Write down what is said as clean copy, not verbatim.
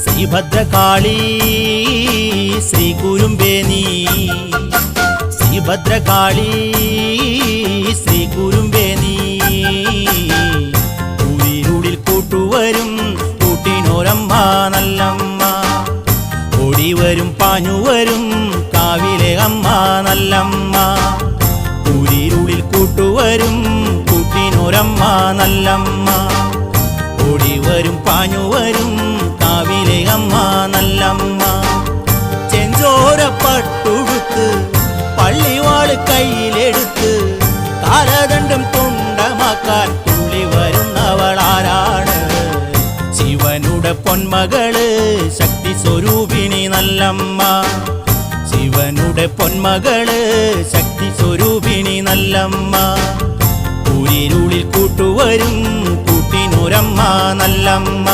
ശ്രീഭദ്രകാളി ശ്രീ കുരുമ്പേനി ശ്രീഭദ്രകാളി ശ്രീ കുരുമ്പേനി ൂരിരുളിൽ കൂട്ടുവരും കൂട്ടിനോരമ്മ നല്ലമ്മ ഓടിവരും പാഞ്ഞുവരും കാവിലെ അമ്മ നല്ലമ്മ ൂരിരുളിൽ കൂട്ടുവരും കൂട്ടിനോരമ്മ നല്ലമ്മ ഓടിവരും പാഞ്ഞുവരും കാവിലെ അമ്മ നല്ലമ്മ ചെഞ്ചോരപ്പട്ടുടുത്ത് പള്ളിവാള് കയ്യിലെടുത്ത് കാലദണ്ഡം തുണ്ടമാക്കാൻ തുള്ളി വരുന്നവളാരാണ് ശിവനുടെ പൊന്മകള് ശക്തി സ്വരൂപിണി നല്ലമ്മ ശിവനുടെ പൊന്മകള് ശക്തി സ്വരൂപിണി നല്ലമ്മ ൂരിരുളിൽ കൂട്ടുവരും കൂട്ടിനൊരമ്മ നല്ലമ്മ